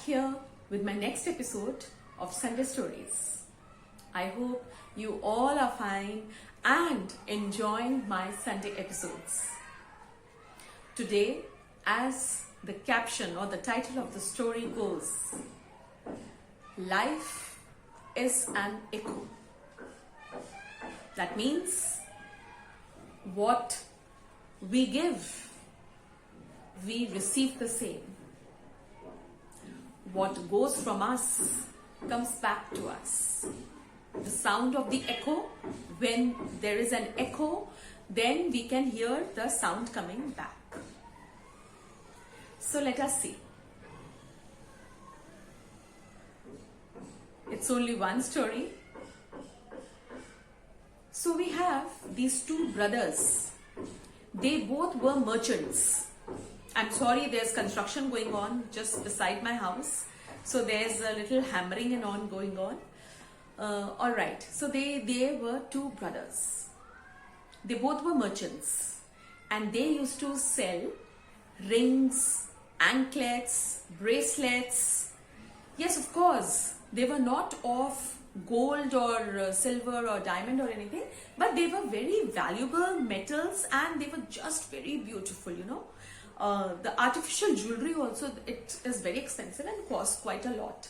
here with my next episode of Sunday Stories. I hope you all are fine and enjoying my Sunday episodes. Today, as the caption or the title of the story goes, life is an echo. That means what we give, we receive the same. What goes from us comes back to us. The sound of the echo, when there is an echo, then we can hear the sound coming back. So let us see. It's only one story. So we have these two brothers. They both were merchants. I'm sorry, there's construction going on just beside my house. So there's a little hammering and on going on. Alright, so they were two brothers. They both were merchants. And they used to sell rings, anklets, bracelets. Yes, of course, they were not of gold or silver or diamond or anything, but they were very valuable metals and they were just very beautiful, you know. The artificial jewelry also, it is very expensive and costs quite a lot.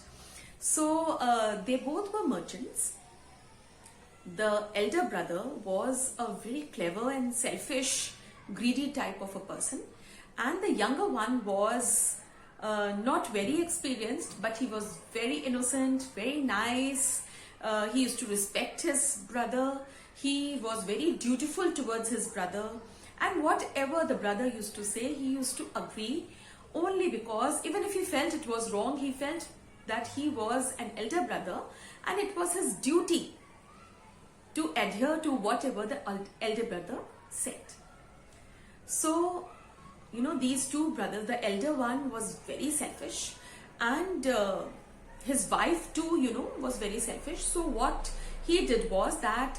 So they both were merchants. The elder brother was a very clever and selfish, greedy type of a person, and the younger one was not very experienced, but he was very innocent, very nice. He used to respect his brother. He was very dutiful towards his brother. And whatever the brother used to say, he used to agree, only because even if he felt it was wrong, he felt that he was an elder brother and it was his duty to adhere to whatever the elder brother said. So, you know, these two brothers, the elder one was very selfish and his wife too, you know, was very selfish. So what he did was that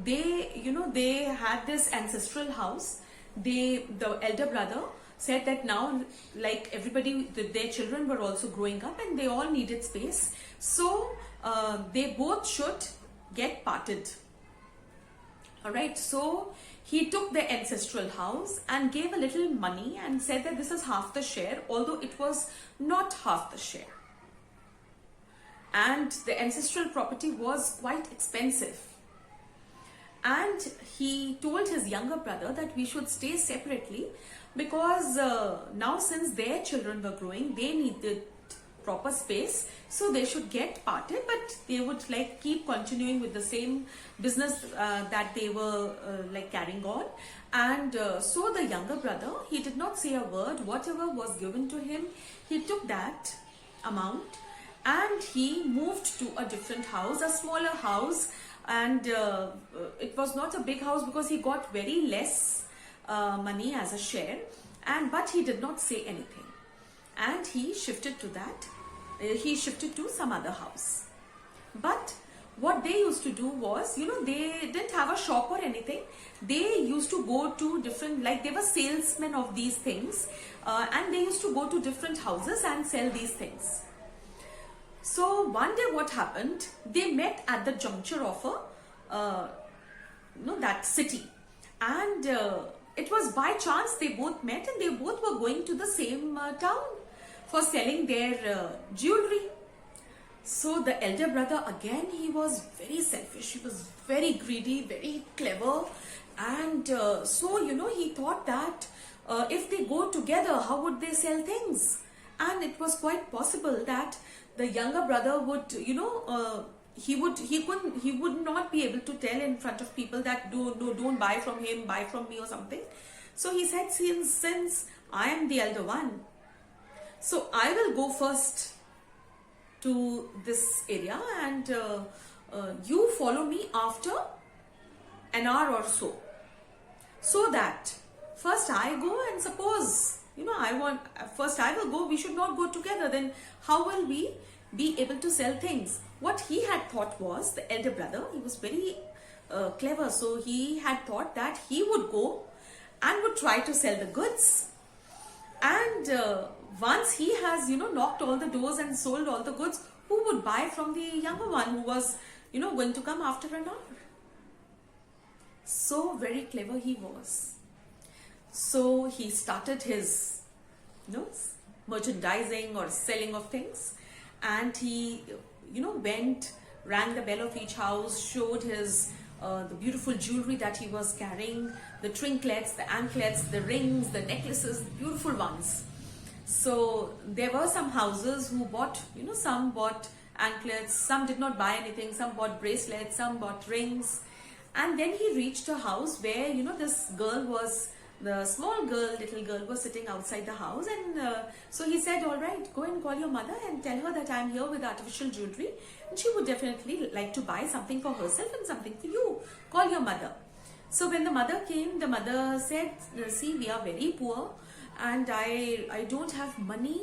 they had this ancestral house. The elder brother said that now, like everybody, their children were also growing up and they all needed space. So they both should get parted. Alright, so he took the ancestral house and gave a little money and said that this is half the share, although it was not half the share. And the ancestral property was quite expensive. And he told his younger brother that we should stay separately because now since their children were growing, they needed proper space, so they should get parted, but they would like keep continuing with the same business that they were like carrying on. And so the younger brother, he did not say a word. Whatever was given to him, he took that amount and he moved to a different house, a smaller house. And it was not a big house because he got very less money as a share, but he did not say anything. And he shifted to that. He shifted to some other house. But what they used to do was, you know, they didn't have a shop or anything. They used to go to different, like they were salesmen of these things, and they used to go to different houses and sell these things. So one day what happened, they met at the juncture of that city, and it was by chance they both met and they both were going to the same town for selling their jewelry. So the elder brother, again, he was very selfish, he was very greedy, very clever, and so, you know, he thought that if they go together, how would they sell things? And it was quite possible that the younger brother would, you know, he would not be able to tell in front of people that don't buy from him, buy from me or something. So he said, since I am the elder one, so I will go first to this area and you follow me after an hour or so. So that first I go, and suppose, you know, first I will go, we should not go together, then how will we be able to sell things? What he had thought was, the elder brother, he was very clever, so he had thought that he would go and would try to sell the goods, and once he has, knocked all the doors and sold all the goods, who would buy from the younger one who was, going to come after an hour? So very clever he was. So he started his, merchandising or selling of things, and he, went, rang the bell of each house, showed his the beautiful jewelry that he was carrying, the trinkets, the anklets, the rings, the necklaces, beautiful ones. So there were some houses who bought, some bought anklets, some did not buy anything, some bought bracelets, some bought rings. And then he reached a house where, this girl was, the small girl, little girl was sitting outside the house, and so he said, all right, go and call your mother and tell her that I'm here with artificial jewelry, and she would definitely like to buy something for herself and something for you. Call your mother. So when the mother came, the mother said, see, we are very poor, and I don't have money.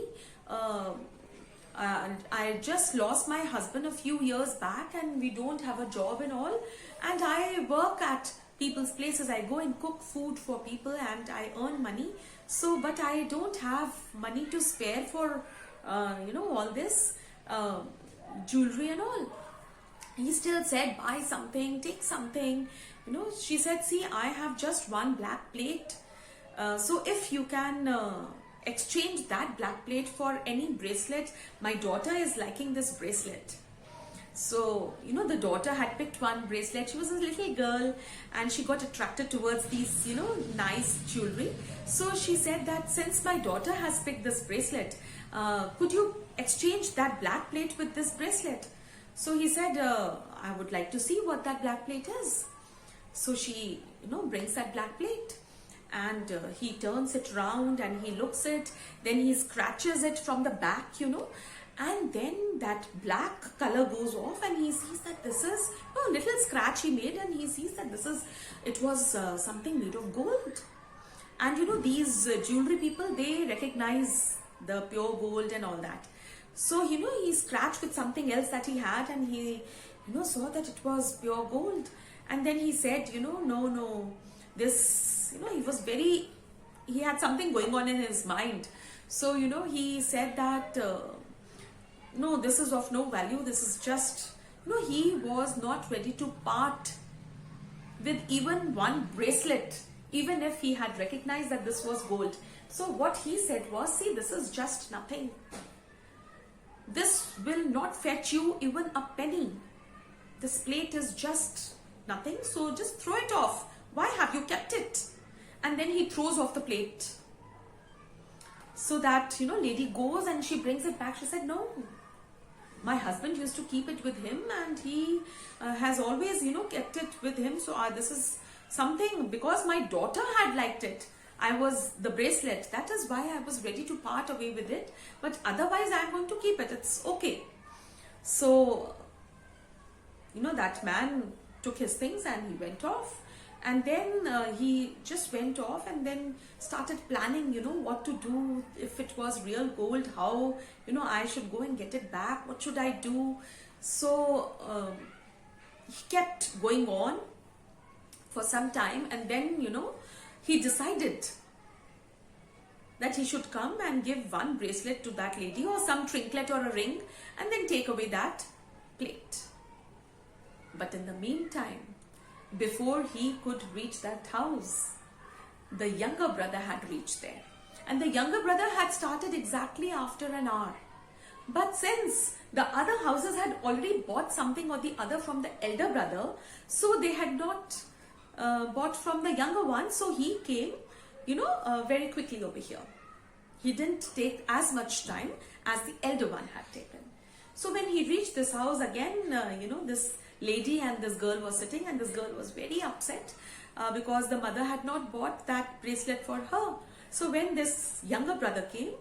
I just lost my husband a few years back, and we don't have a job and all, and I work at people's places. I go and cook food for people and I earn money. So, but I don't have money to spare for, all this jewelry and all. He still said, buy something, take something. She said, see, I have just one black plate. So if you can exchange that black plate for any bracelet, my daughter is liking this bracelet. So, the daughter had picked one bracelet. She was a little girl and she got attracted towards these, nice jewelry. So she said that since my daughter has picked this bracelet, could you exchange that black plate with this bracelet? So he said, I would like to see what that black plate is. So she, brings that black plate, and he turns it round and he looks it. Then he scratches it from the back, and then that black color goes off, and he sees that this is a little scratch he made, and he sees that it was something made of gold. And these jewelry people, they recognize the pure gold and all that. So he scratched with something else that he had, and he saw that it was pure gold. And then he said, no, this, he had something going on in his mind. So he said that no, this is of no value. This is just, he was not ready to part with even one bracelet, even if he had recognized that this was gold. So what he said was, see, this is just nothing. This will not fetch you even a penny. This plate is just nothing, so just throw it off. Why have you kept it? And then he throws off the plate. So that, lady goes and she brings it back. She said, no, my husband used to keep it with him, and he has always, kept it with him. So this is something, because my daughter had liked it. The bracelet, that is why I was ready to part away with it. But otherwise, I'm going to keep it. It's okay. So, that man took his things and he went off. And then he just went off and then started planning, what to do if it was real gold, how, I should go and get it back. What should I do? So he kept going on for some time, and then, he decided that he should come and give one bracelet to that lady, or some trinket or a ring, and then take away that plate. But in the meantime, before he could reach that house, the younger brother had reached there. And the younger brother had started exactly after an hour. But since the other houses had already bought something or the other from the elder brother, so they had not bought from the younger one. So he came, very quickly over here. He didn't take as much time as the elder one had taken. So when he reached this house again, this lady and this girl was sitting, and this girl was very upset because the mother had not bought that bracelet for her. So when this younger brother came,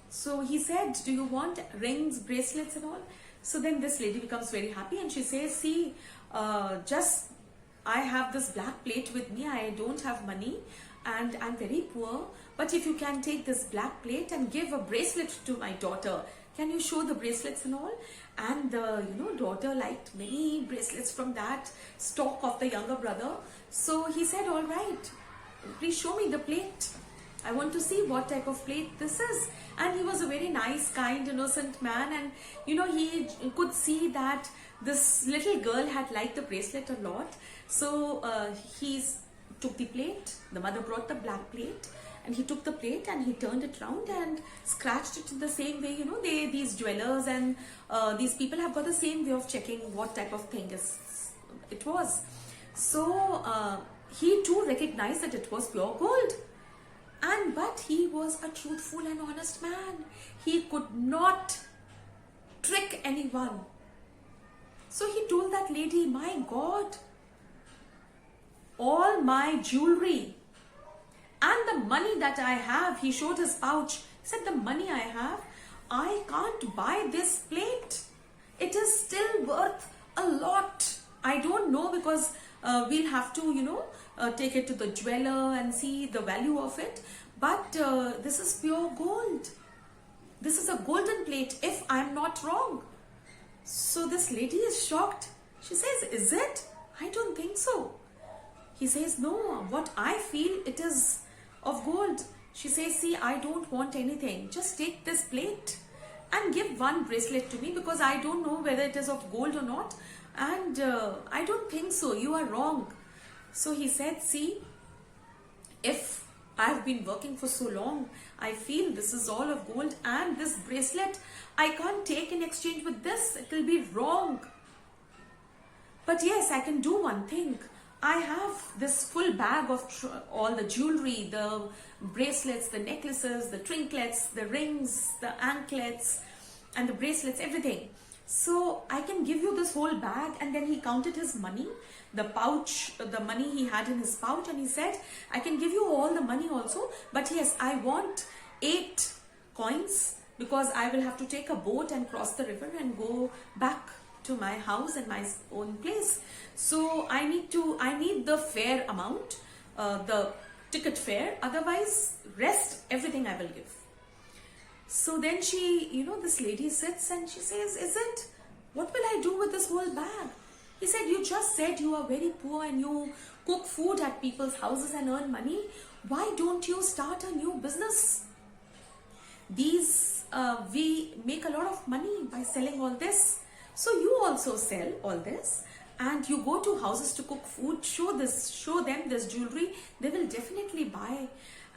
so he said, do you want rings, bracelets and all? So then this lady becomes very happy and she says, see, I have this black plate with me. I don't have money and I'm very poor. But if you can take this black plate and give a bracelet to my daughter, can you show the bracelets and all? And the daughter liked many bracelets from that stock of the younger brother. So he said, all right, please show me the plate. I want to see what type of plate this is. And he was a very nice, kind, innocent man. And he could see that this little girl had liked the bracelet a lot. So he took the plate. The mother brought the black plate. And he took the plate and he turned it round and scratched it in the same way. These jewelers and these people have got the same way of checking what type of thing it was. So he too recognized that it was pure gold. But he was a truthful and honest man. He could not trick anyone. So he told that lady, my God, all my jewelry and the money that I have, he showed his pouch. He said, the money I have, I can't buy this plate. It is still worth a lot. I don't know, because we'll have to, take it to the jeweler and see the value of it. But this is pure gold. This is a golden plate, if I'm not wrong. So this lady is shocked. She says, is it? I don't think so. He says, no, what I feel, it is of gold. She says, see, I don't want anything. Just take this plate and give one bracelet to me, because I don't know whether it is of gold or not. And I don't think so. You are wrong. So he said, see, if I've been working for so long, I feel this is all of gold, and this bracelet I can't take in exchange with this. It will be wrong. But yes, I can do one thing. I have this full bag of all the jewelry, the bracelets, the necklaces, the trinkets, the rings, the anklets, and the bracelets, everything. So I can give you this whole bag. And then he counted his money, the pouch, the money he had in his pouch, and he said, I can give you all the money also, but yes, I want 8 coins, because I will have to take a boat and cross the river and go back to my house and my own place. So I need the fare amount, the ticket fare, otherwise rest everything I will give. So then she, this lady sits and she says, is it? What will I do with this whole bag? He said, you just said you are very poor and you cook food at people's houses and earn money. Why don't you start a new business? We make a lot of money by selling all this. So you also sell all this and you go to houses to cook food, show them this jewelry, they will definitely buy,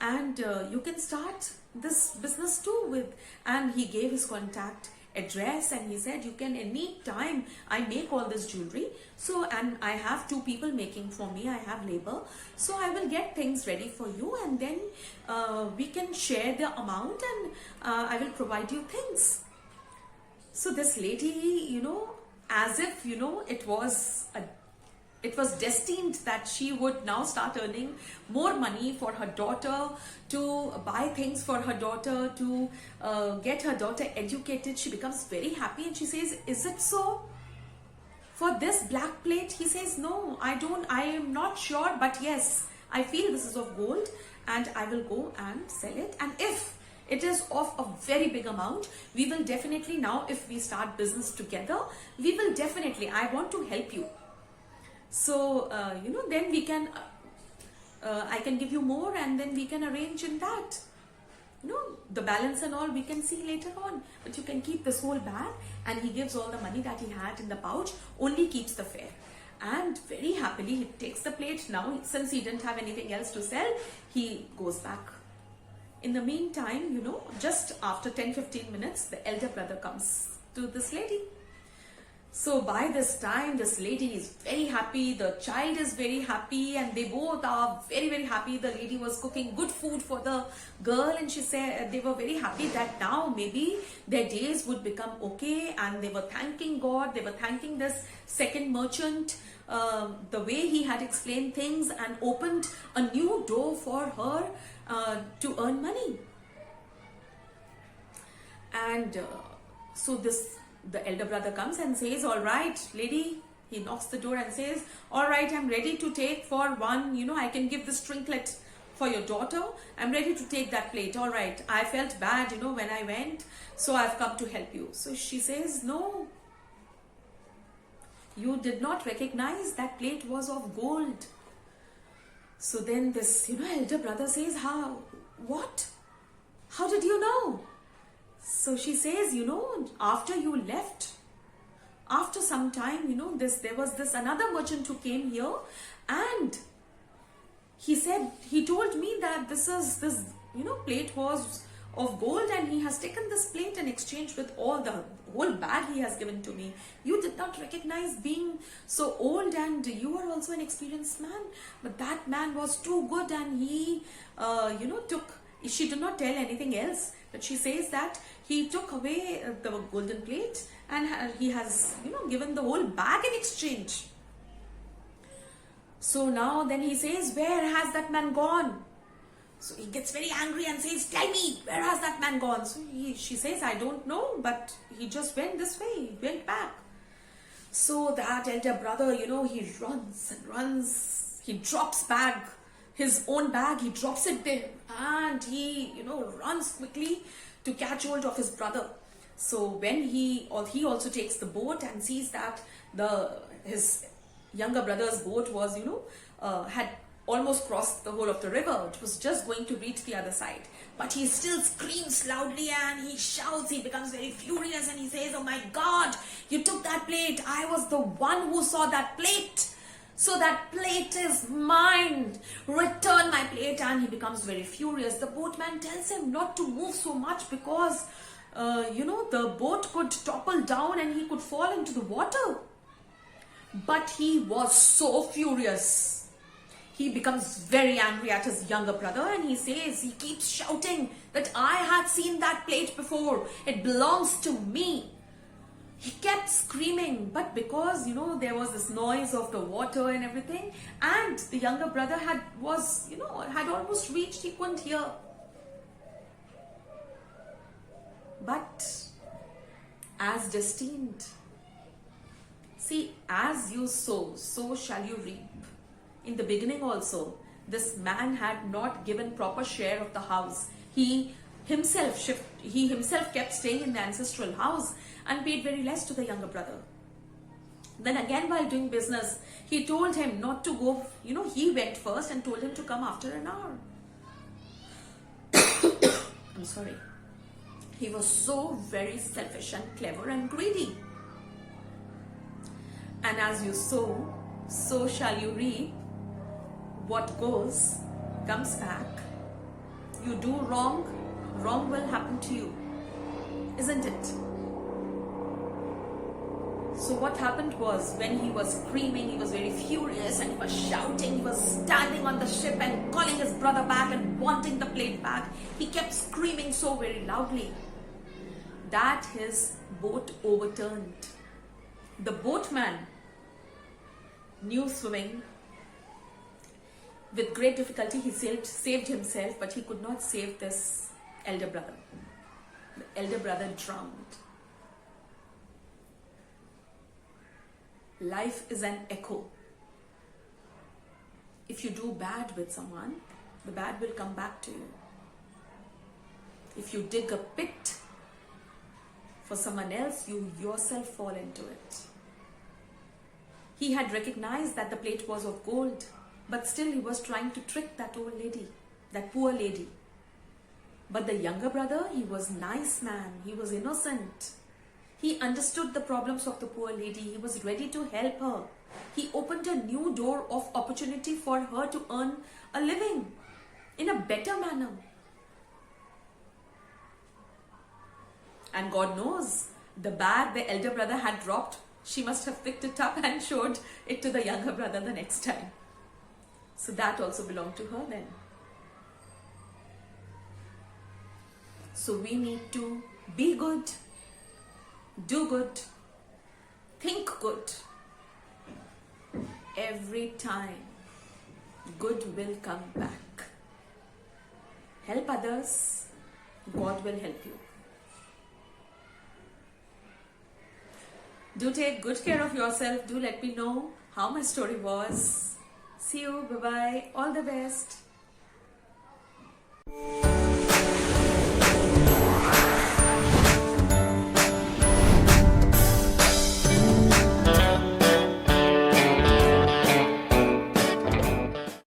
and you can start this business too with. And he gave his contact address and he said, you can any time, I make all this jewelry, so, and I have 2 people making for me, I have labor, so I will get things ready for you, and then we can share the amount, and I will provide you things. So this lady, as if, it was destined that she would now start earning more money for her daughter, to buy things for her daughter, to get her daughter educated. She becomes very happy and she says, is it so? For this black plate? He says, no, I am not sure, but yes, I feel this is of gold and I will go and sell it. And if it is of a very big amount, we will definitely, now if we start business together, we will definitely, I want to help you. So, then we can, I can give you more, and then we can arrange in that. The balance and all we can see later on. But you can keep this whole bag, and he gives all the money that he had in the pouch, only keeps the fare. And very happily, he takes the plate. Now, since he didn't have anything else to sell, he goes back. In the meantime, just after 10-15 minutes, the elder brother comes to this lady. So by this time, this lady is very happy, the child is very happy, and they both are very, very happy. The lady was cooking good food for the girl, and she said they were very happy that now maybe their days would become okay, and they were thanking God, they were thanking this second merchant, the way he had explained things and opened a new door for her to earn money. And so the elder brother comes and says, all right, lady, he knocks the door and says, all right, I'm ready to take for one, I can give this trinket for your daughter. I'm ready to take that plate. All right. I felt bad, when I went, so I've come to help you. So she says, no, you did not recognize that plate was of gold. So then this, elder brother says, how? What? How did you know? So she says, after you left, after some time, there was this another merchant who came here, and he told me that this plate was of gold, and he has taken this plate in exchange with all the whole bag he has given to me. You did not recognize being so old, and you are also an experienced man, but that man was too good, and he she did not tell anything else, but she says that he took away the golden plate, and he has given the whole bag in exchange. So now then he says, where has that man gone? So he gets very angry and says, tell me, where has that man gone? So she says, I don't know, but he just went this way, he went back. So that elder brother, he runs and runs. He drops his own bag, he drops it there, and he, runs quickly to catch hold of his brother. So when he also takes the boat and sees that his younger brother's boat was, had almost crossed the whole of the river. It was just going to reach the other side. But he still screams loudly and he shouts. He becomes very furious and he says, oh my God, you took that plate. I was the one who saw that plate. So that plate is mine. Return my plate. And he becomes very furious. The boatman tells him not to move so much because, the boat could topple down and he could fall into the water. But he was so furious. He becomes very angry at his younger brother and he keeps shouting that I had seen that plate before. It belongs to me. He kept screaming, but because, there was this noise of the water and everything, and the younger brother had almost reached, he couldn't hear. But as destined, see, as you sow, so shall you reap. In the beginning also, this man had not given proper share of the house. He himself kept staying in the ancestral house and paid very less to the younger brother. Then again, while doing business, he told him not to go, he went first and told him to come after an hour. I'm sorry. He was so very selfish and clever and greedy. And as you sow, so shall you reap. What goes, comes back. You do wrong, wrong will happen to you. Isn't it? So what happened was, when he was screaming, he was very furious and he was shouting, he was standing on the ship and calling his brother back and wanting the plate back. He kept screaming so very loudly that his boat overturned. The boatman knew swimming. With great difficulty, he saved himself, but he could not save this elder brother. The elder brother drowned. Life is an echo. If you do bad with someone, the bad will come back to you. If you dig a pit for someone else, you yourself fall into it. He had recognized that the plate was of gold, but still he was trying to trick that old lady, that poor lady. But the younger brother, he was nice man, he was innocent. He understood the problems of the poor lady, he was ready to help her. He opened a new door of opportunity for her to earn a living in a better manner. And God knows, the bag the elder brother had dropped, she must have picked it up and showed it to the younger brother the next time. So that also belonged to her then. So we need to be good, do good, think good. Every time, good will come back. Help others, God will help you. Do take good care of yourself. Do let me know how my story was. See you. Bye-bye. All the best.